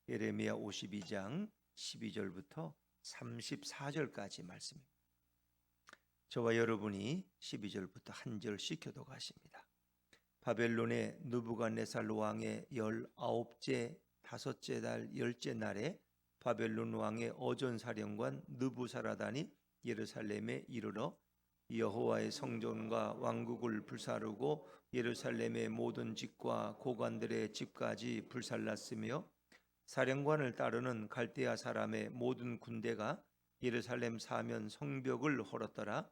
예레미야 52장 12절부터 34절까지 말씀입니다. 저와 여러분이 12절부터 한 절씩 교독하십니다. 바벨론의 느부갓네살 왕의 19째 다섯째 달 10째 날에 바벨론 왕의 어전사령관 느부사라단이 예루살렘에 이르러 여호와의 성전과 왕국을 불사르고 예루살렘의 모든 집과 고관들의 집까지 불살랐으며 사령관을 따르는 갈대아 사람의 모든 군대가 예루살렘 사면 성벽을 헐었더라.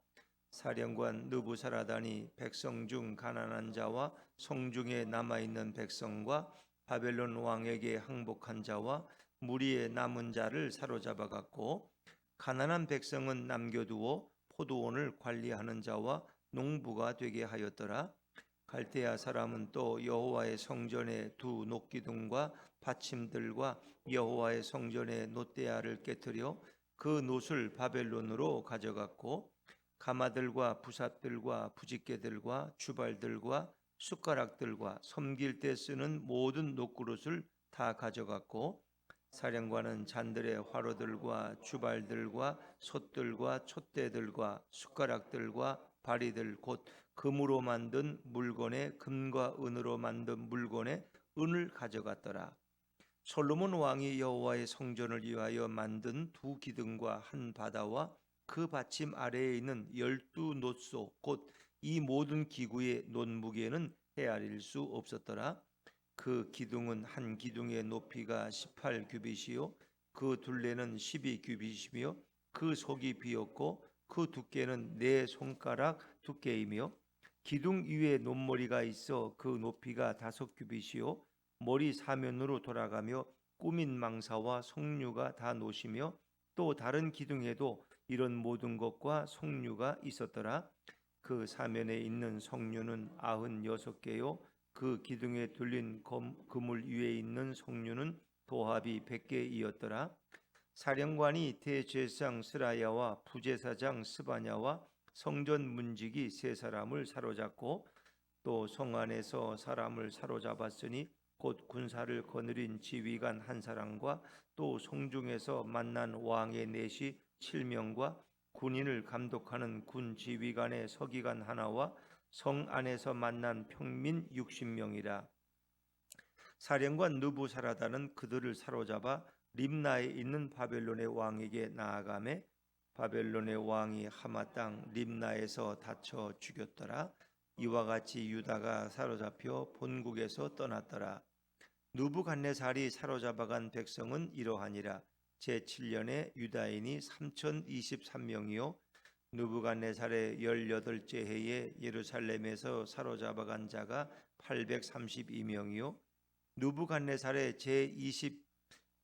사령관 느부사라단이 백성 중 가난한 자와 성중에 남아있는 백성과 바벨론 왕에게 항복한 자와 무리의 남은 자를 사로잡아 갔고, 가난한 백성은 남겨두어 포도원을 관리하는 자와 농부가 되게 하였더라. 갈대아 사람은 또 여호와의 성전의 두 놋기둥과 받침들과 여호와의 성전의 놋대야를 깨뜨려 그 놋을 바벨론으로 가져갔고, 가마들과 부삽들과 부집개들과 주발들과 숟가락들과 섬길 때 쓰는 모든 놋그릇을 다 가져갔고, 사령관은 잔들의 화로들과 주발들과 솥들과 촛대들과 숟가락들과 바리들 곧 금으로 만든 물건에 금과 은으로 만든 물건에 은을 가져갔더라. 솔로몬 왕이 여호와의 성전을 위하여 만든 두 기둥과 한 바다와 그 받침 아래에 있는 12놋소 곧 이 모든 기구의 놋무게는 헤아릴 수 없었더라. 그 기둥은 한 기둥의 높이가 18규빗이요 그 둘레는 12규빗이며 그 속이 비었고 그 두께는 네 손가락 두께이며 기둥 위에 놋머리가 있어 그 높이가 5규빗이요 머리 사면으로 돌아가며 꾸민 망사와 석류가 다 놋이며 또 다른 기둥에도 이런 모든 것과 석류가 있었더라. 그 사면에 있는 석류는 96개요 그 기둥에 둘린 그물 위에 있는 석류는 도합이 100개이었더라. 사령관이 대제사장 스라야와 부제사장 스바냐와 성전 문지기 세 사람을 사로잡고 또 성 안에서 사람을 사로잡았으니 곧 군사를 거느린 지휘관 한 사람과 또 성중에서 만난 왕의 내시 7명과 군인을 감독하는 군 지휘관의 서기관 하나와 성 안에서 만난 평민 60명이라. 사령관 느부사라단은 그들을 사로잡아 림나에 있는 바벨론의 왕에게 나아가매 바벨론의 왕이 하마 땅 림나에서 다쳐 죽였더라. 이와 같이 유다가 사로잡혀 본국에서 떠났더라. 느부갓네살이 사로잡아간 백성은 이러하니라. 제7년에 유다인이 3023명이요 느부갓네살의 18째 해에 예루살렘에서 사로잡아간 자가 832명이요 느부갓네살의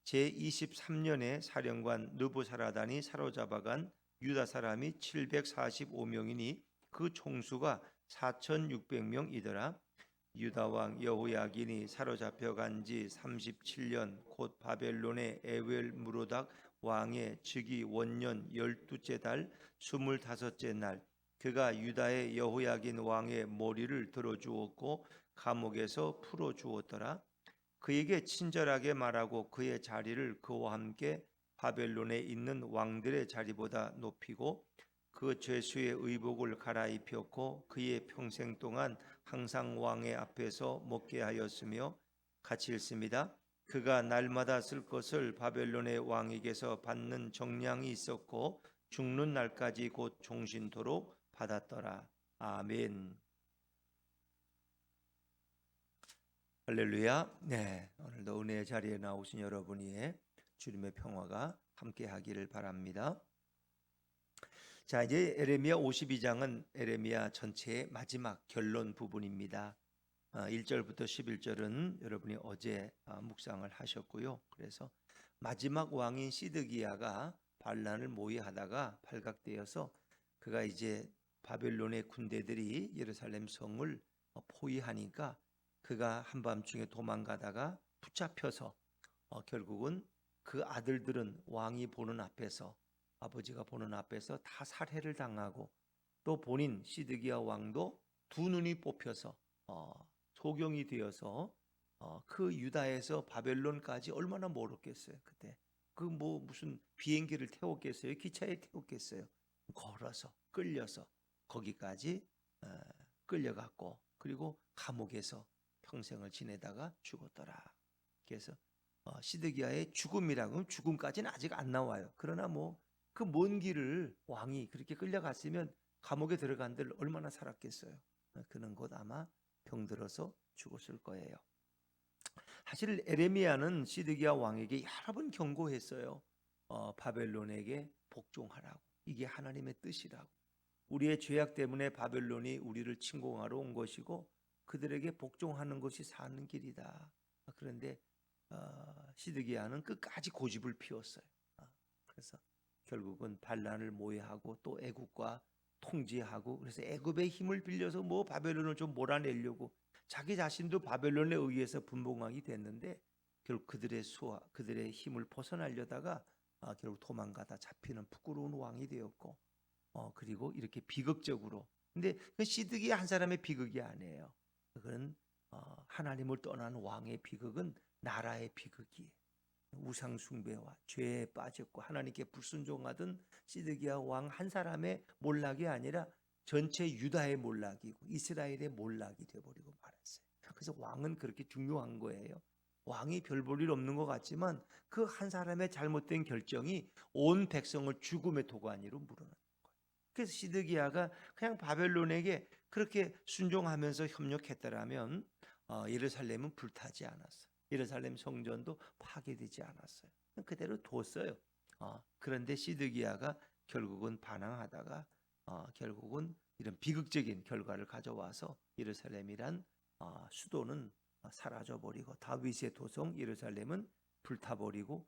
제23년에 사령관 느부사라단이 사로잡아간 유다 사람이 745명이니 그 총수가 4600명이더라. 유다 왕 여호야긴이 사로잡혀간 지 37년 곧 바벨론의 에웰무로닥 왕의 즉위 원년 12째 달 25째 날 그가 유다의 여호야긴 왕의 머리를 들어주었고 감옥에서 풀어주었더라. 그에게 친절하게 말하고 그의 자리를 그와 함께 바벨론에 있는 왕들의 자리보다 높이고 그 죄수의 의복을 갈아입혔고 그의 평생 동안 항상 왕의 앞에서 먹게 하였으며 같이 읽습니다. 그가 날마다 쓸 것을 바벨론의 왕에게서 받는 정량이 있었고 죽는 날까지 곧 종신토록 받았더라. 아멘. 할렐루야. 네, 오늘도 은혜의 자리에 나오신 여러분이 주님의 평화가 함께 하기를 바랍니다. 자, 이제 에레미야 52장은 에레미야 전체의 마지막 결론 부분입니다. 1절부터 11절은 여러분이 어제 묵상을 하셨고요. 그래서 마지막 왕인 시드기야가 반란을 모의하다가 발각되어서 그가 이제 바벨론의 군대들이 예루살렘 성을 포위하니까 그가 한밤중에 도망가다가 붙잡혀서 결국은 그 아들들은 왕이 보는 앞에서 아버지가 보는 앞에서 다 살해를 당하고 또 본인 시드기야 왕도 두 눈이 뽑혀서 소경이 되어서 그 유다에서 바벨론까지 얼마나 멀었겠어요. 그때 그 뭐 무슨 비행기를 태웠겠어요? 기차에 태웠겠어요? 걸어서 끌려서 거기까지 끌려갔고, 그리고 감옥에서 평생을 지내다가 죽었더라. 그래서 시드기야의 죽음이라고, 죽음까지는 아직 안 나와요. 그러나 뭐 그 먼 길을 왕이 그렇게 끌려갔으면 감옥에 들어간들 얼마나 살았겠어요. 그는 곧 아마 병들어서 죽었을 거예요. 사실 에레미야는 시드기야 왕에게 여러 번 경고했어요. 바벨론에게 복종하라고. 이게 하나님의 뜻이라고. 우리의 죄악 때문에 바벨론이 우리를 침공하러 온 것이고 그들에게 복종하는 것이 사는 길이다. 그런데 시드기야는 끝까지 고집을 피웠어요. 그래서 결국은 반란을 모의하고 또 애국과 통지하고, 그래서 애굽의 힘을 빌려서 뭐 바벨론을 좀 몰아내려고 자기 자신도 바벨론에 의해서 분봉왕이 됐는데, 결국 그들의 힘을 벗어나려다가 결국 도망가다 잡히는 부끄러운 왕이 되었고, 그리고 이렇게 비극적으로. 근데 그 시드기야 한 사람의 비극이 아니에요. 그건 하나님을 떠난 왕의 비극은 나라의 비극이에요. 우상 숭배와 죄에 빠졌고 하나님께 불순종하던 시드기야 왕 한 사람의 몰락이 아니라 전체 유다의 몰락이고 이스라엘의 몰락이 되어버리고 말았어요. 그래서 왕은 그렇게 중요한 거예요. 왕이 별 볼 일 없는 것 같지만 그 한 사람의 잘못된 결정이 온 백성을 죽음의 도가니로 물어넣는 거예요. 그래서 시드기야가 그냥 바벨론에게 그렇게 순종하면서 협력했더라면 예루살렘은 불타지 않았어요. 예루살렘 성전도 파괴되지 않았어요. 그대로 뒀어요. 그런데 시드기야가 결국은 반항하다가 결국은 이런 비극적인 결과를 가져와서 예루살렘이란 수도는 사라져버리고 다윗의 도성 예루살렘은 불타버리고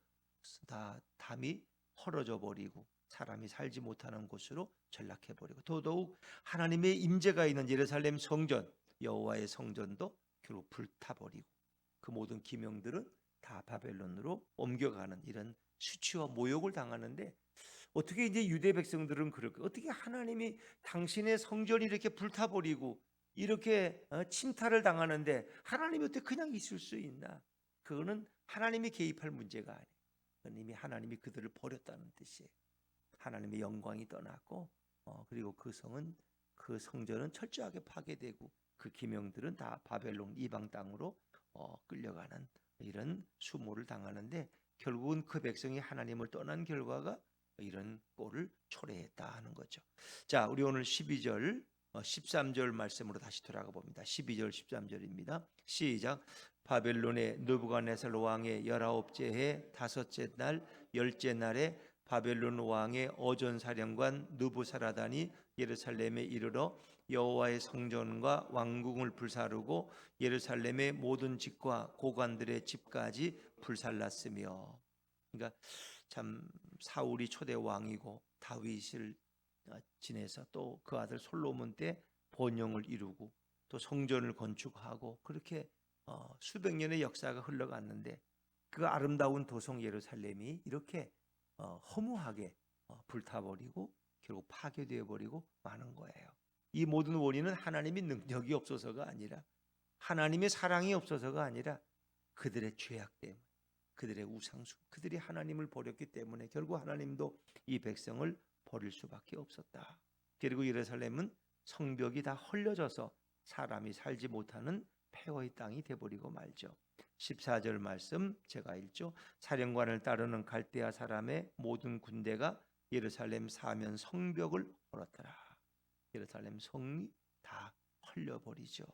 담이 헐어져버리고 사람이 살지 못하는 곳으로 전락해버리고, 더더욱 하나님의 임재가 있는 예루살렘 성전 여호와의 성전도 결국 불타버리고 그 모든 기명들은 다 바벨론으로 옮겨가는 이런 수치와 모욕을 당하는데, 어떻게 이제 유대 백성들은 그렇게, 어떻게 하나님이 당신의 성전이 이렇게 불타버리고 이렇게 침탈을 당하는데 하나님이 어떻게 그냥 있을 수 있나? 그거는 하나님이 개입할 문제가 아니에요. 그건 이미 하나님이 그들을 버렸다는 뜻이에요. 하나님의 영광이 떠났고 그리고 그 성전은 철저하게 파괴되고 그 기명들은 다 바벨론 이방 땅으로 끌려가는 이런 수모를 당하는데, 결국은 그 백성이 하나님을 떠난 결과가 이런 꼴을 초래했다 하는 거죠. 자, 우리 오늘 12절 13절 말씀으로 다시 돌아가 봅니다. 12절 13절입니다. 시작. 바벨론의 느부갓네살 왕의 19째 해 5째 날 10째 날에 바벨론 왕의 어전사령관 느부사라단이 예루살렘에 이르러 여호와의 성전과 왕궁을 불사르고 예루살렘의 모든 집과 고관들의 집까지 불살랐으며. 그러니까 참 사울이 초대 왕이고 다윗을 지내서 또 그 아들 솔로몬 때 번영을 이루고 또 성전을 건축하고 그렇게 수백 년의 역사가 흘러갔는데 그 아름다운 도성 예루살렘이 이렇게 허무하게 불타버리고 결국 파괴되어 버리고 마는 거예요. 이 모든 원인은 하나님의 능력이 없어서가 아니라 하나님의 사랑이 없어서가 아니라 그들의 죄악 때문에, 그들의 우상숭, 그들이 하나님을 버렸기 때문에 결국 하나님도 이 백성을 버릴 수밖에 없었다. 그리고 예루살렘은 성벽이 다 헐려져서 사람이 살지 못하는 폐허의 땅이 되어버리고 말죠. 14절 말씀 제가 읽죠. 사령관을 따르는 갈대아 사람의 모든 군대가 예루살렘 사면 성벽을 헐었더라. 예루살렘 성이 다 헐려버리죠.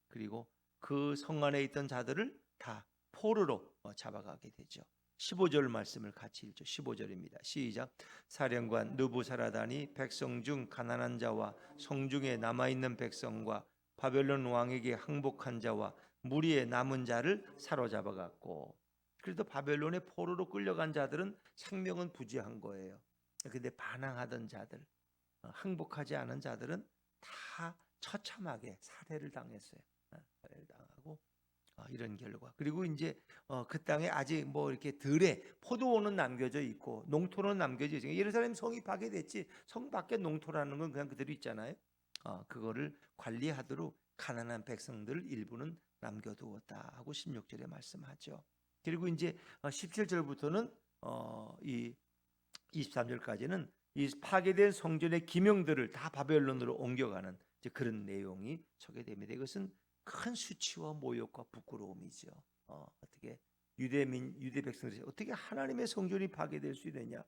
그리고 그 성 안에 있던 자들을 다 포로로 잡아가게 되죠. 15절 말씀을 같이 읽죠. 15절입니다. 시작. 사령관 느부사라단이 백성 중 가난한 자와 성중에 남아있는 백성과 바벨론 왕에게 항복한 자와 무리의 남은 자를 사로잡아갔고, 그래도 바벨론의 포로로 끌려간 자들은 생명은 부지한 거예요. 그런데 반항하던 자들, 항복하지 않은 자들은 다 처참하게 살해를 당했어요. 살해를 당하고 이런 결과. 그리고 이제 그 땅에 아직 뭐 이렇게 들에 포도원은 남겨져 있고 농토는 남겨져 있어요. 예루살렘 성이 파괴됐지 성 밖에 농토라는 건 그냥 그대로 있잖아요. 그거를 관리하도록 가난한 백성들 일부는 남겨두었다 하고 16절에 말씀하죠. 그리고 이제 17절부터는 이 23절까지는 이 파괴된 성전의 기명들을 다 바벨론으로 옮겨가는 이제 그런 내용이 소개됩니다. 이것은 큰 수치와 모욕과 부끄러움이죠. 어떻게 유대 백성들이 어떻게 하나님의 성전이 파괴될 수 있느냐?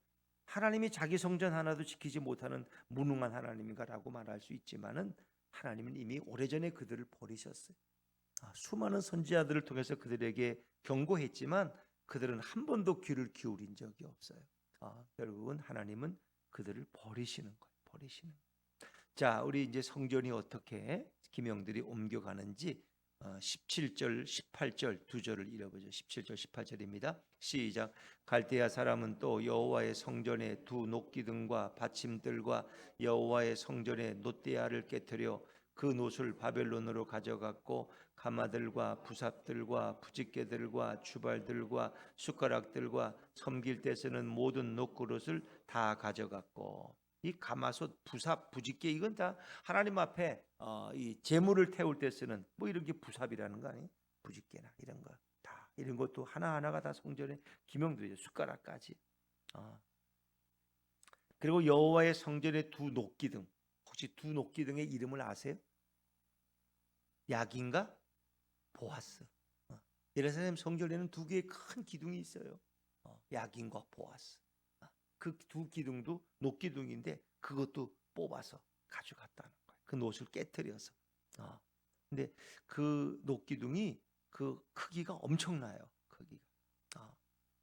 하나님이 자기 성전 하나도 지키지 못하는 무능한 하나님인가라고 말할 수 있지만은 하나님은 이미 오래전에 그들을 버리셨어요. 수많은 선지자들을 통해서 그들에게 경고했지만 그들은 한 번도 귀를 기울인 적이 없어요. 결국은 하나님은 그들을 버리시는 거예요. 버리시는 거예요. 자, 우리 이제 성전이 어떻게 기명들이 옮겨가는지 17절, 18절 두 절을 읽어보죠. 17절, 18절입니다. 시작. 갈대아 사람은 또 여호와의 성전의 두 녹기둥과 받침들과 여호와의 성전의 놋대야를 깨뜨려 그 놋을 바벨론으로 가져갔고 가마들과 부삽들과 부집개들과 주발들과 숟가락들과 섬길 때 쓰는 모든 놋그릇을 다 가져갔고, 이 가마솥, 부삽, 부집개 이건 다 하나님 앞에 이 제물을 태울 때 쓰는 뭐 이런 게 부삽이라는 거 아니에요? 부집개나 이런 거 다 이런 것도 하나하나가 다 성전의 기명들이죠. 숟가락까지. 그리고 여호와의 성전의 두 녹기둥, 혹시 두 녹기둥의 이름을 아세요? 야긴과 보아스. 예루살렘 성전에는 두 개의 큰 기둥이 있어요. 야긴과 보아스. 그 두 기둥도 녹기둥인데 그것도 뽑아서 가져갔다는 거예요. 그 놋을 깨뜨려서. 근데 그 녹기둥이 그 크기가 엄청나요. 크기가.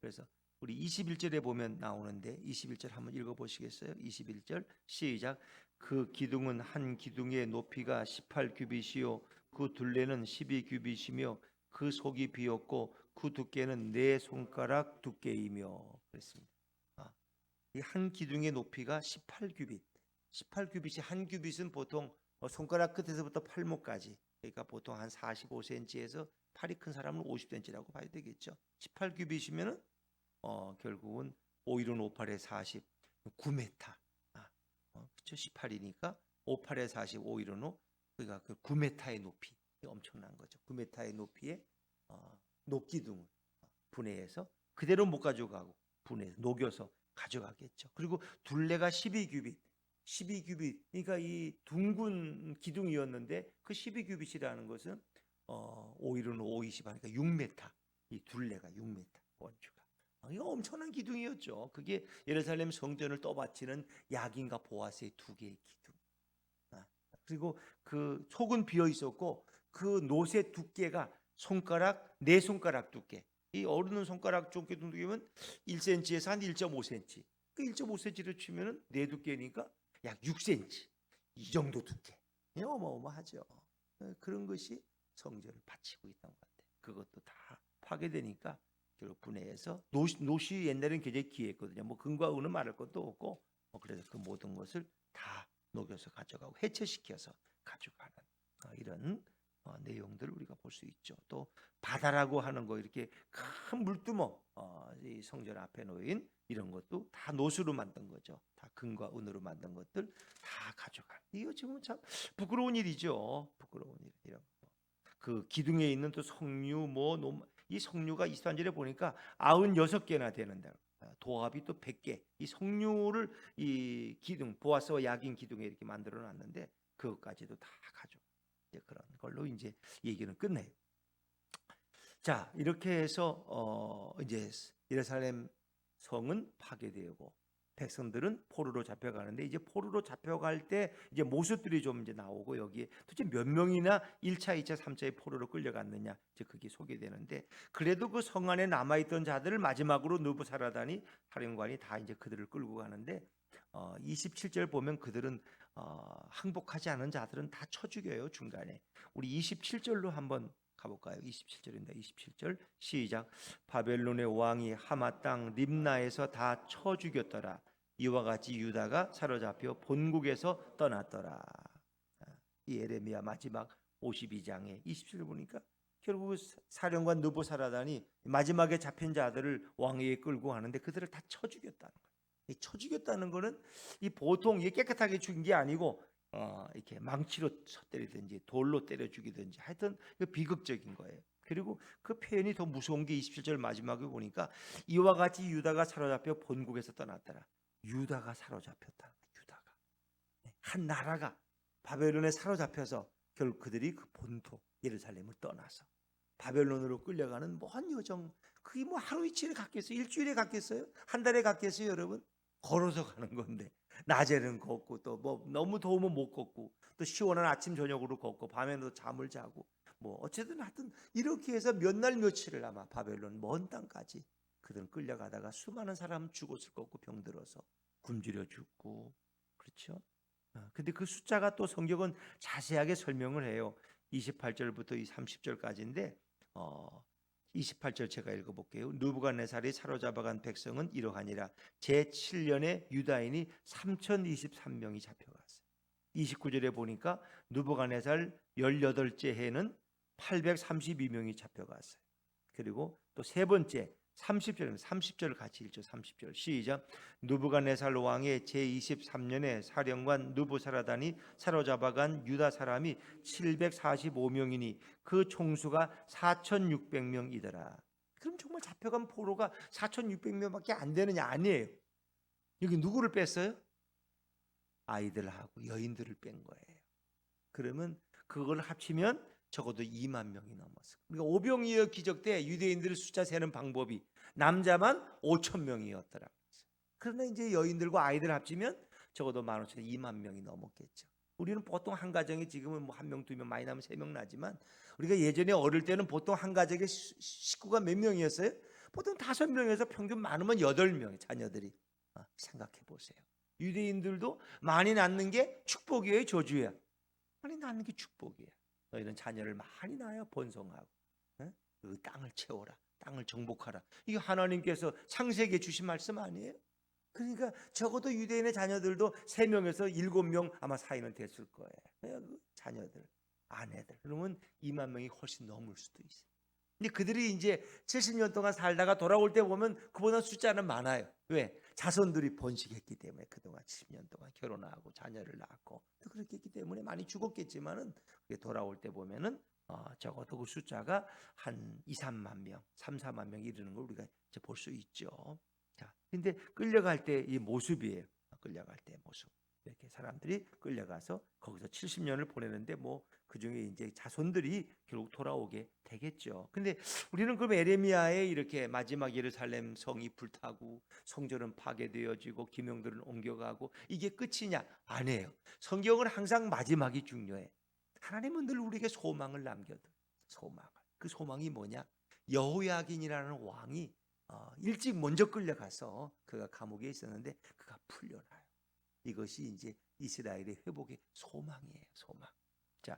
그래서 우리 21절에 보면 나오는데 21절 한번 읽어보시겠어요? 21절 시작. 그 기둥은 한 기둥의 높이가 18규빗이요 그 둘레는 12규빗이며 그 속이 비었고 그 두께는 네 손가락 두께이며 그랬습니다. 이 한 기둥의 높이가 18규빗. 18규빗이 한 규빗은 보통 손가락 끝에서부터 팔목까지, 그러니까 보통 한 45cm에서 팔이 큰 사람은 50cm라고 봐야 되겠죠. 18규빗이면은 결국은 5 1은 58에 40, 9m. 그렇죠. 18이니까 58에 40, 5 1은 5. 그러니까 그 9m의 높이, 엄청난 거죠. 9m의 높이에 녹기둥을 분해해서 그대로 못 가져가고 분해해서 녹여서 가져가겠죠. 그리고 둘레가 12규빗. 12규빗. 그러니까 이 둥근 기둥이었는데 그 12규빗이라는 것은 5 1은 5, 20 하니까 6m. 이 둘레가 6m 원주가. 이거 엄청난 기둥이었죠. 그게 예루살렘 성전을 떠받치는 야긴과 보아스의 두 개의 기둥. 그리고 그 속은 비어 있었고 그 놋의 두께가 손가락, 네 손가락 두께. 이 어른은 손가락 두께면 1cm에서 한 1.5cm. 그 1.5cm를 치면은 네 두께니까 약 6cm. 이 정도 두께. 어마어마하죠. 그런 것이 성전을 바치고 있던 것 같아요. 그것도 다 파괴되니까 결국 분해해서 놋이 옛날에는 굉장히 귀했거든요. 뭐 금과 은은 말할 것도 없고 그래서 그 모든 것을 다 녹여서 가져가고 해체시켜서 가져가는 이런 내용들을 우리가 볼 수 있죠. 또 바다라고 하는 거, 이렇게 큰 물두멍, 이 성전 앞에 놓인 이런 것도 다 놋으로 만든 거죠. 다 금과 은으로 만든 것들 다 가져가. 이거 지금 참 부끄러운 일이죠. 부끄러운 일. 이런 거. 그 기둥에 있는 또 석류 이 석류가 23절에 보니까 96개나 되는데 도합이 또 100개. 이 석류를 이 기둥, 보아스와 야긴 기둥에 이렇게 만들어 놨는데 그것까지도 다 가져. 그런 걸로 이제 얘기는 끝내요. 자, 이렇게 해서 이제 예루살렘 성은 파괴되고 백성들은 포로로 잡혀가는데, 이제 포로로 잡혀갈 때 이제 모습들이 좀 이제 나오고, 여기에 도대체 몇 명이나 1차, 2차, 3차의 포로로 끌려갔느냐, 이제 그게 소개되는데, 그래도 그 성 안에 남아있던 자들을 마지막으로 느부사라단이 사령관이 다 이제 그들을 끌고 가는데 27절 보면 그들은 항복하지 않은 자들은 다 쳐 죽여요. 중간에 우리 27절로 한번 가볼까요? 27절입니다. 27절 시작. 바벨론의 왕이 하마 땅 림나에서 다 쳐 죽였더라. 이와 같이 유다가 사로잡혀 본국에서 떠났더라. 이 예레미야 마지막 52장에 27절 보니까 결국 사령관 느부사라단이 마지막에 잡힌 자들을 왕위에 끌고 가는데 그들을 다 쳐 죽였다는 거예요. 쳐 죽였다는 거는 이 보통 깨끗하게 죽인 게 아니고 이렇게 망치로 때리든지 돌로 때려 죽이든지 하여튼 비극적인 거예요. 그리고 그 표현이 더 무서운 게 27절 마지막에 보니까 이와 같이 유다가 사로잡혀 본국에서 떠났더라. 유다가 사로잡혔다. 유다가 한 나라가 바벨론에 사로잡혀서 결국 그들이 그 본토 예루살렘을 떠나서 바벨론으로 끌려가는 먼 여정, 그게 뭐 하루 이틀에 갔겠어요? 일주일에 갔겠어요? 한 달에 갔겠어요? 여러분, 걸어서 가는 건데 낮에는 걷고 또 뭐 너무 더우면 못 걷고 또 시원한 아침 저녁으로 걷고 밤에는 잠을 자고 뭐 어쨌든 하여튼 이렇게 해서 몇 날 며칠을 아마 바벨론 먼 땅까지 그들은 끌려가다가 수많은 사람 죽었을 거고 병들어서 굶주려 죽고 그렇죠. 근데 그 숫자가 또 성경은 자세하게 설명을 해요. 28절부터 이 30절까지인데 28절 제가 읽어볼게요. 느부갓네살이 사로잡아간 백성은 이러하니라. 제7년에 유다인이 3023명이 잡혀갔어요. 29절에 보니까 느부갓네살 18째 해는 832명이 잡혀갔어요. 그리고 또 세 번째 30절을 같이 읽죠. 30절 시작. 느부갓네살 왕의 제23년에 사령관 느부사라단이 사로잡아간 유다 사람이 745명이니 그 총수가 4600명이더라. 그럼 정말 잡혀간 포로가 4600명밖에 안 되느냐? 아니에요. 여기 누구를 뺐어요? 아이들하고 여인들을 뺀 거예요. 그러면 그걸 합치면 적어도 2만 명이 넘었어요. 그러니까 오병이어 기적 때 유대인들을 숫자 세는 방법이 남자만 5천 명이었더라고요. 그러나 이제 여인들과 아이들 합치면 적어도 15,000, 2만 명이 넘었겠죠. 우리는 보통 한 가정에 지금은 뭐 한 명, 두 명, 많이 나면 3명 나지만 우리가 예전에 어릴 때는 보통 한 가정에 식구가 몇 명이었어요? 보통 5명에서 평균 많으면 8명 자녀들이. 생각해 보세요. 유대인들도 많이 낳는 게 축복이에요, 저주예요? 많이 낳는 게 축복이에요. 너희는 자녀를 많이 낳아야 번성하고 그 땅을 채워라, 땅을 정복하라. 이게 하나님께서 창세기에 주신 말씀 아니에요? 그러니까 적어도 유대인의 자녀들도 3명에서 7명 아마 사이는 됐을 거예요. 그 자녀들, 아내들. 그러면 2만 명이 훨씬 넘을 수도 있어요. 근데 그들이 이제 70년 동안 살다가 돌아올 때 보면 그보다 숫자는 많아요. 왜? 자손들이 번식했기 때문에 그동안 70년 동안 결혼하고 자녀를 낳고 또 그렇게 했기 때문에 많이 죽었겠지만은 돌아올 때 보면은 적어도 그 숫자가 한 2, 3만 명, 3, 4만 명 이르는 걸 우리가 이제 볼 수 있죠. 자, 근데 끌려갈 때 이 모습이에요. 끌려갈 때 모습. 이렇게 사람들이 끌려가서 거기서 70년을 보내는데 뭐 그중에 이제 자손들이 결국 돌아오게 되겠죠. 근데 우리는 그럼 에레미야의 이렇게 마지막 예루살렘 성이 불타고 성전은 파괴되어지고 기명들은 옮겨가고 이게 끝이냐? 아니에요. 성경은 항상 마지막이 중요해. 하나님은 늘 우리에게 소망을 남겨둬. 소망을. 그 소망이 뭐냐? 여호야긴이라는 왕이 일찍 먼저 끌려가서 그가 감옥에 있었는데 그가 풀려나요. 이것이 이제 이스라엘의 회복의 소망이에요. 소망. 자,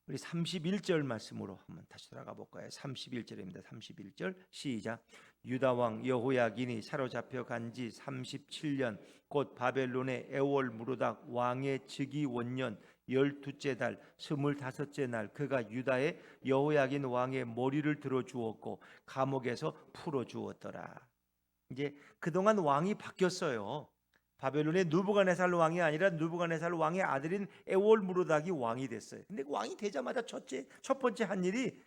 우리 31절 말씀으로 한번 다시 돌아가 볼까요? 31절입니다. 31절 시작. 유다 왕 여호야긴이 사로잡혀 간지 37년 곧 바벨론의 에월 무로닥 왕의 즉위 원년 12째 달 25째 날 그가 유다의 여호야긴 왕의 머리를 들어 주었고 감옥에서 풀어 주었더라. 이제 그동안 왕이 바뀌었어요. 바벨론의 느부갓네살 왕이 아니라 느부갓네살 왕의 아들인 에월무로닥이 왕이 됐어요. 근데 왕이 되자마자 첫 번째 한 일이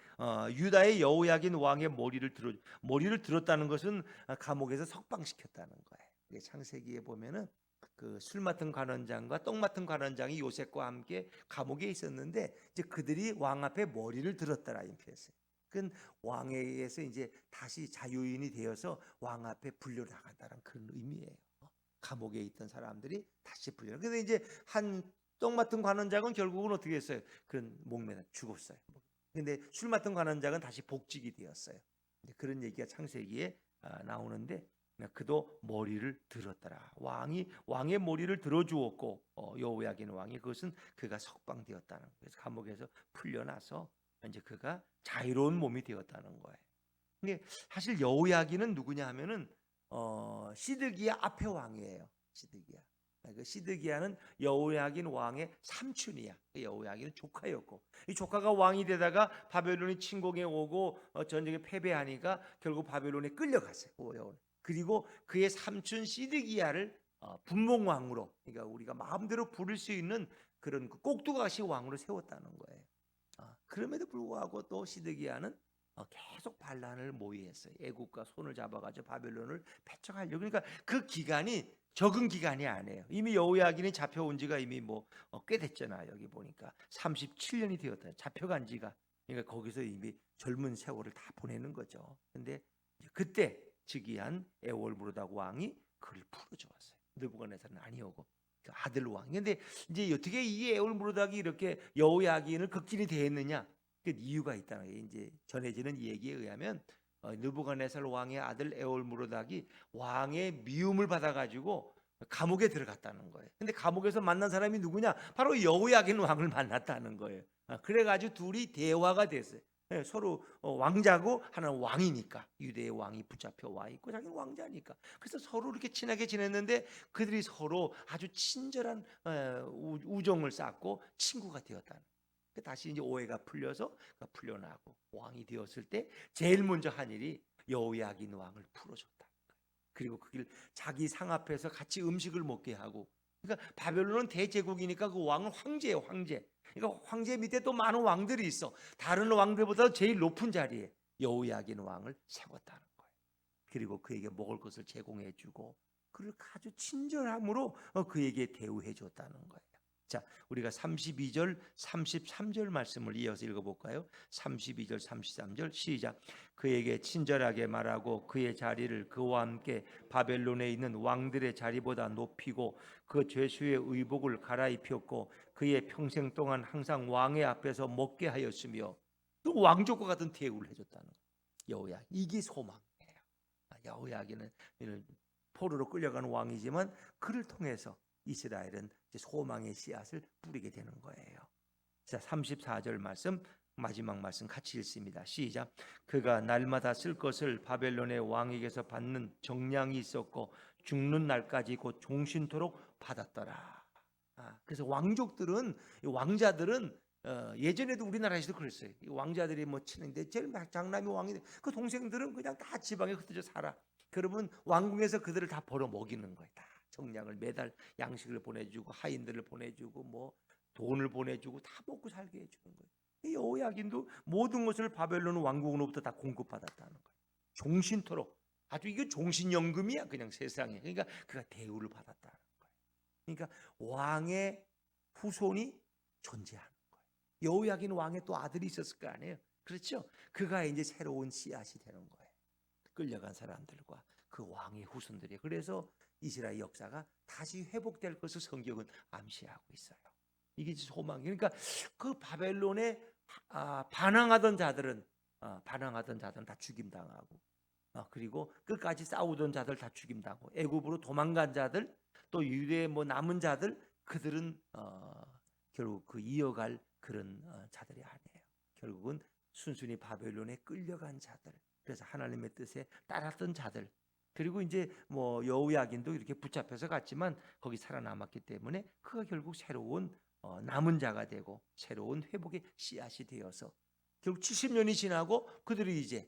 유다의 여호야긴 왕의 머리를 들었다는 것은 감옥에서 석방시켰다는 거예요. 창세기에 보면은 그 술 맡은 관원장과 떡 맡은 관원장이 요셉과 함께 감옥에 있었는데 이제 그들이 왕 앞에 머리를 들었더라 임표했어요. 그건 왕에 의해서 이제 다시 자유인이 되어서 왕 앞에 불려 나간다는 그런 의미예요. 감옥에 있던 사람들이 다시 풀려. 근데 이제 한 떡 맡은 관원장은 결국은 어떻게 했어요? 그런 목매다 죽었어요. 근데 술 맡은 관원장은 다시 복직이 되었어요. 그런 얘기가 창세기에 나오는데 그도 머리를 들었더라. 왕의 머리를 들어주었고 여호야긴 왕이 그것은 그가 석방되었다는 거예요. 그래서 감옥에서 풀려나서 이제 그가 자유로운 몸이 되었다는 거예요. 근데 사실 여호야긴은 누구냐 하면은 시드기야 앞의 왕이에요. 시드기야. 그 시드기야는 여호야긴 왕의 삼촌이야. 여호야긴은 조카였고 이 조카가 왕이 되다가 바벨론이 침공해 오고 전쟁에 패배하니까 결국 바벨론에 끌려갔어요. 그리고 그의 삼촌 시드기야를 분봉왕으로, 그러니까 우리가 마음대로 부를 수 있는 그런 그 꼭두각시 왕으로 세웠다는 거예요. 그럼에도 불구하고 또 시드기야는 계속 반란을 모의했어요. 애국과 손을 잡아가지고 바벨론을 패척하려고. 그러니까 그 기간이 적은 기간이 아니에요. 이미 여호야긴이 잡혀온 지가 이미 꽤 됐잖아요. 여기 보니까 37년이 되었다. 잡혀간 지가. 그러니까 거기서 이미 젊은 세월을 다 보내는 거죠. 근데 그때 즉위한 에올무르닥 왕이 그를 풀어주었어요. 느부갓네살은 아니오고 그 아들 왕. 근데 이제 어떻게 이 에올무르닥이 이렇게 여호야긴을 극진히 대했느냐? 그 이유가 있다는 게 이제 전해지는 얘기에 의하면 느부갓네살 왕의 아들 에올무르닥이 왕의 미움을 받아가지고 감옥에 들어갔다는 거예요. 근데 감옥에서 만난 사람이 누구냐? 바로 여호야긴 왕을 만났다는 거예요. 그래가지고 둘이 대화가 됐어요. 서로 왕자고 하나는 왕이니까 유대의 왕이 붙잡혀 와 있고 자기는 왕자니까 그래서 서로 이렇게 친하게 지냈는데 그들이 서로 아주 친절한 우정을 쌓고 친구가 되었다는. 다시 이제 오해가 풀려서 풀려나고 왕이 되었을 때 제일 먼저 한 일이 여호야긴 왕을 풀어줬다. 그리고 그길 자기 상 앞에서 같이 음식을 먹게 하고. 그러니까 바벨론은 대제국이니까 그 왕은 황제예요, 황제. 그러니까 황제 밑에 또 많은 왕들이 있어. 다른 왕들보다 제일 높은 자리에 여호야긴 왕을 세웠다는 거예요. 그리고 그에게 먹을 것을 제공해주고 그를 아주 친절함으로 그에게 대우해줬다는 거예요. 자, 우리가 32절, 33절 말씀을 이어서 읽어볼까요? 32절, 33절 시작. 그에게 친절하게 말하고 그의 자리를 그와 함께 바벨론에 있는 왕들의 자리보다 높이고 그 죄수의 의복을 갈아입혔고 그의 평생 동안 항상 왕의 앞에서 먹게 하였으며 또 왕족과 같은 대우를 해줬다는 거예요. 여호야, 이게 소망이에요. 여호야기는 포로로 끌려가는 왕이지만 그를 통해서 이스라엘은 소망의 씨앗을 뿌리게 되는 거예요. 자, 34절 말씀 마지막 말씀 같이 읽습니다. 시작. 그가 날마다 쓸 것을 바벨론의 왕에게서 받는 정량이 있었고 죽는 날까지 곧 종신토록 받았더라. 그래서 왕족들은 왕자들은 예전에도 우리나라에서도 그랬어요. 왕자들이 치는데 제일 장남이 왕이 그 동생들은 그냥 다 지방에 흩어져 살아. 그러면 왕궁에서 그들을 다 벌어 먹이는 거예요. 다 정량을 매달 양식을 보내주고 하인들을 보내주고 돈을 보내주고 다 먹고 살게 해주는 거예요. 이 여호야긴도 모든 것을 바벨론 왕궁으로부터 다 공급받았다는 거예요. 종신토록 아주 이게 종신연금이야 그냥 세상에. 그러니까 그가 대우를 받았다는 거예요. 그러니까 왕의 후손이 존재하는 거예요. 여호야긴 왕의 또 아들이 있었을 거 아니에요. 그렇죠? 그가 이제 새로운 씨앗이 되는 거예요. 끌려간 사람들과 그 왕의 후손들이. 그래서 이스라엘 역사가 다시 회복될 것을 성경은 암시하고 있어요. 이게 소망이. 그러니까 그 바벨론에 반항하던 자들은 다 죽임당하고 그리고 끝까지 싸우던 자들 다 죽임당하고 애굽으로 도망간 자들 또 유대에 남은 자들 그들은 결국 그 이어갈 그런 자들이 아니에요. 결국은 순순히 바벨론에 끌려간 자들. 그래서 하나님의 뜻에 따랐던 자들. 그리고 이제 여호야긴도 이렇게 붙잡혀서 갔지만 거기 살아남았기 때문에 그가 결국 새로운 남은 자가 되고 새로운 회복의 씨앗이 되어서 결국 70년이 지나고 그들이 이제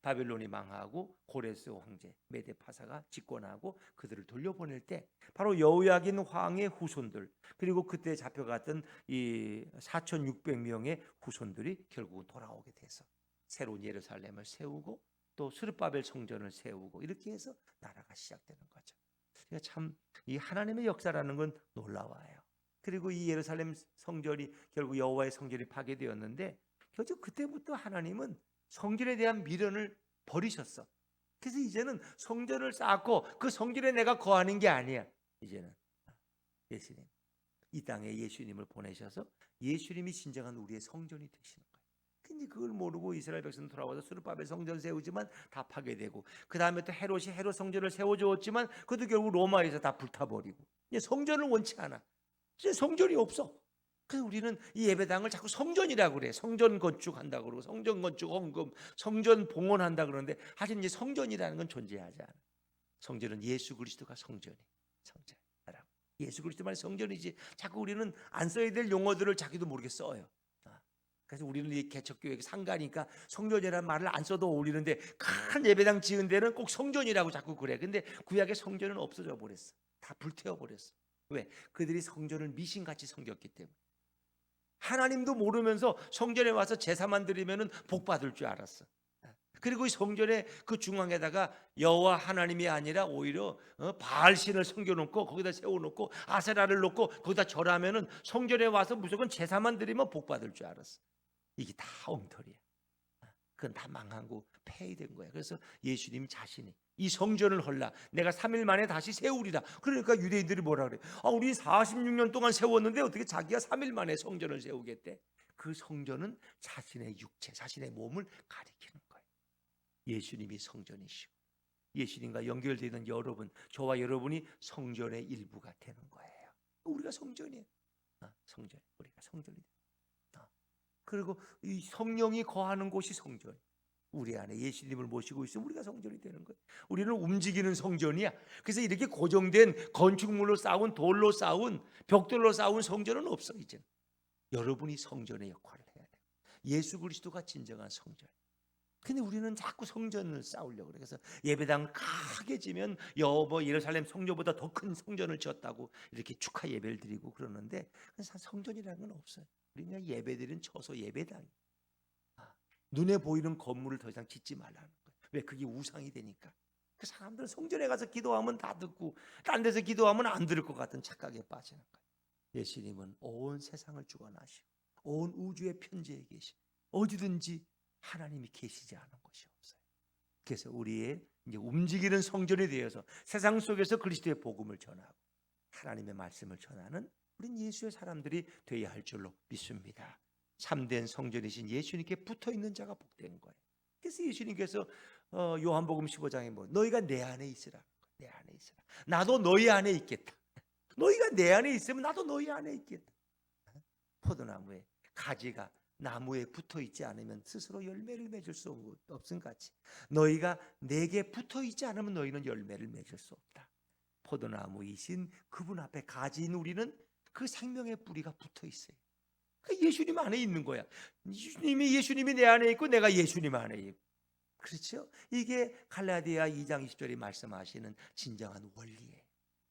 바벨론이 망하고 고레스 황제 메데파사가 집권하고 그들을 돌려보낼 때 바로 여호야긴 왕의 후손들 그리고 그때 잡혀갔던 이 4,600명의 후손들이 결국 돌아오게 돼서 새로운 예루살렘을 세우고 또 스룹바벨 성전을 세우고 이렇게 해서 나라가 시작되는 거죠. 그러니까 참 이 하나님의 역사라는 건 놀라워요. 그리고 이 예루살렘 성전이 결국 여호와의 성전이 파괴되었는데 결국 그때부터 하나님은 성전에 대한 미련을 버리셨어. 그래서 이제는 성전을 쌓고 그 성전에 내가 거하는 게 아니야. 이제는 예수님 이 땅에 예수님을 보내셔서 예수님이 진정한 우리의 성전이 되시는 거예요. 근데 그걸 모르고 이스라엘 백성은 돌아와서 스룹바벨 성전 세우지만 다 파괴되고 그 다음에 또 헤롯이 헤롯 성전을 세워주었지만 그것도 결국 로마에서 다 불타버리고 이제 성전을 원치 않아. 이제 성전이 없어. 그래서 우리는 이 예배당을 자꾸 성전이라고 그래. 성전 건축한다고 그러고 성전 건축 헌금, 성전 봉헌한다 그러는데 사실 이제 성전이라는 건 존재하지 않아. 성전은 예수 그리스도가 성전이 성전이라고. 예수 그리스도만이 성전이지. 자꾸 우리는 안 써야 될 용어들을 자기도 모르게 써요. 그래서 우리는 이 개척교회 상가니까 성전이라는 말을 안 써도 어울리는데 큰 예배당 지은 데는 꼭 성전이라고 자꾸 그래. 근데 구약의 성전은 없어져 버렸어. 다 불태워 버렸어. 왜? 그들이 성전을 미신같이 섬겼기 때문에. 하나님도 모르면서 성전에 와서 제사만 드리면은 복 받을 줄 알았어. 그리고 이 성전의 그 중앙에다가 여호와 하나님이 아니라 오히려 바알신을 섬겨놓고 거기다 세워놓고 아세라를 놓고 거기다 절하면은 성전에 와서 무조건 제사만 드리면 복 받을 줄 알았어. 이게 다 엉터리야. 그건 다 망하고 폐해된 거야. 그래서 예수님 자신이 이 성전을 헐라 내가 3일 만에 다시 세우리라. 그러니까 유대인들이 뭐라 그래? 우리 46년 동안 세웠는데 어떻게 자기가 3일 만에 성전을 세우겠대? 그 성전은 자신의 육체, 자신의 몸을 가리키는 거예요. 예수님이 성전이시고 예수님과 연결되어 있는 여러분, 저와 여러분이 성전의 일부가 되는 거예요. 우리가 성전이에요. 성전, 우리가 성전이. 그리고 이 성령이 거하는 곳이 성전. 우리 안에 예수님을 모시고 있으면 우리가 성전이 되는 거예요. 우리는 움직이는 성전이야. 그래서 이렇게 고정된 건축물로 쌓은 돌로 쌓은 벽돌로 쌓은 성전은 없어. 이제 여러분이 성전의 역할을 해야 돼. 예수 그리스도가 진정한 성전. 근데 우리는 자꾸 성전을 쌓으려고 그래. 그래서 예배당 크게 지면 예루살렘 성전보다 더 큰 성전을 지었다고 이렇게 축하 예배를 드리고 그러는데 성전이라는 건 없어요. 우리는 예배드리는 처소 예배당이. 눈에 보이는 건물을 더 이상 짓지 말라는 거예요. 왜? 그게 우상이 되니까. 그 사람들은 성전에 가서 기도하면 다 듣고 딴 데서 기도하면 안 들을 것 같은 착각에 빠지는 거예요. 예수님은 온 세상을 주관하시고 온 우주의 편지에 계시고 어디든지 하나님이 계시지 않은 것이 없어요. 그래서 우리의 이제 움직이는 성전이 되어서 세상 속에서 그리스도의 복음을 전하고 하나님의 말씀을 전하는 우린 예수의 사람들이 되어야 할 줄로 믿습니다. 참된 성전이신 예수님께 붙어있는 자가 복된 거예요. 그래서 예수님께서 요한복음 15장에 너희가 내 안에 있으라. 내 안에 있으라. 나도 너희 안에 있겠다. 너희가 내 안에 있으면 나도 너희 안에 있겠다. 포도나무에 가지가 나무에 붙어있지 않으면 스스로 열매를 맺을 수 없음 같이 너희가 내게 붙어있지 않으면 너희는 열매를 맺을 수 없다. 포도나무이신 그분 앞에 가지인 우리는 그 생명의 뿌리가 붙어있어요. 예수님 안에 있는 거야. 예수님이 내 안에 있고 내가 예수님 안에 있고. 그렇죠? 이게 갈라디아 2장 20절이 말씀하시는 진정한 원리예요.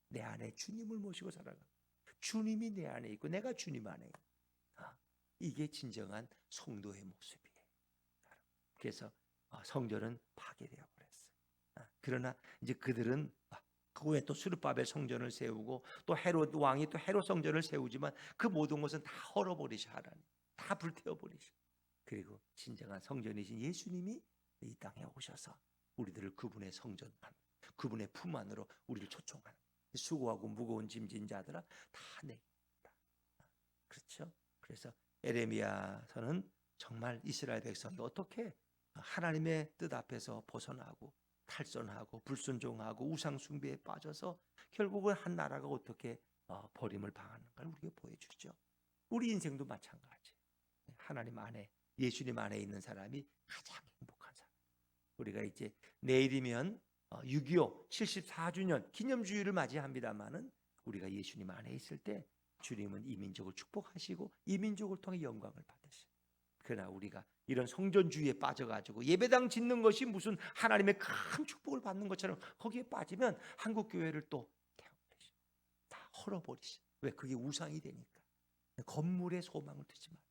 내 안에 주님을 모시고 살아가. 주님이 내 안에 있고 내가 주님 안에 있고. 이게 진정한 성도의 모습이에요. 그래서 성전은 파괴되어 버렸어요. 그러나 이제 그들은 그 후에 또 수르바벨 성전을 세우고 또 헤롯 왕이 또 헤롯 성전을 세우지만 그 모든 것은 다 헐어버리셔. 하나님 다 불태워버리셔. 그리고 진정한 성전이신 예수님이 이 땅에 오셔서 우리들을 그분의 성전 안, 그분의 품 안으로 우리를 초청하는, 수고하고 무거운 짐진 자들아 다 내게 있다. 그렇죠? 그래서 에레미야서는 정말 이스라엘 백성이 어떻게 하나님의 뜻 앞에서 벗어나고 탈선하고 불순종하고 우상 숭배에 빠져서 결국은 한 나라가 어떻게 버림을 당하는가를 우리에게 보여주죠. 우리 인생도 마찬가지. 하나님 안에, 예수님 안에 있는 사람이 가장 행복한 사람. 우리가 이제 내일이면 6.25 74주년 기념주일을 맞이합니다마는 우리가 예수님 안에 있을 때 주님은 이 민족을 축복하시고 이 민족을 통해 영광을 받으시고, 그러나 우리가 이런 성전주의에 빠져가지고 예배당 짓는 것이 무슨 하나님의 큰 축복을 받는 것처럼 거기에 빠지면 한국교회를 또 태워버리시고 다 헐어버리시고. 왜? 그게 우상이 되니까. 건물에 소망을 두지 마라.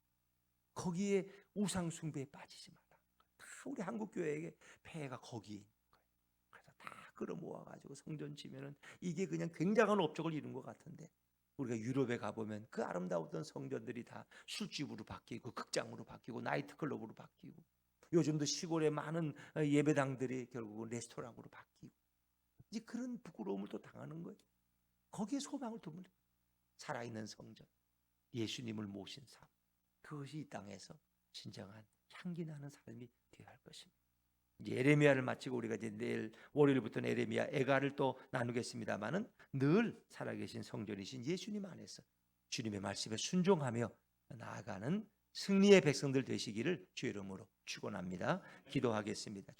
거기에 우상 숭배에 빠지지 마라. 다 우리 한국교회에게 폐해가 거기에 있는 거예요. 그래서 다 끌어모아가지고 성전 지면은 이게 그냥 굉장한 업적을 이룬 것 같은데, 우리가 유럽에 가보면 그 아름다웠던 성전들이 다 술집으로 바뀌고 극장으로 바뀌고 나이트클럽으로 바뀌고, 요즘도 시골에 많은 예배당들이 결국은 레스토랑으로 바뀌고, 이제 그런 부끄러움을 또 당하는 거예요. 거기에 소망을 두면 살아있는 성전, 예수님을 모신 삶, 그것이 이 땅에서 진정한 향기 나는 삶이 되어야 할 것입니다. 이제 에레미야를 마치고 우리가 이제 내일 월요일부터는 에레미야 애가를 또 나누겠습니다만은 늘 살아계신 성전이신 예수님 안에서 주님의 말씀에 순종하며 나아가는 승리의 백성들 되시기를 주의 이름으로 축원합니다. 기도하겠습니다. 주님.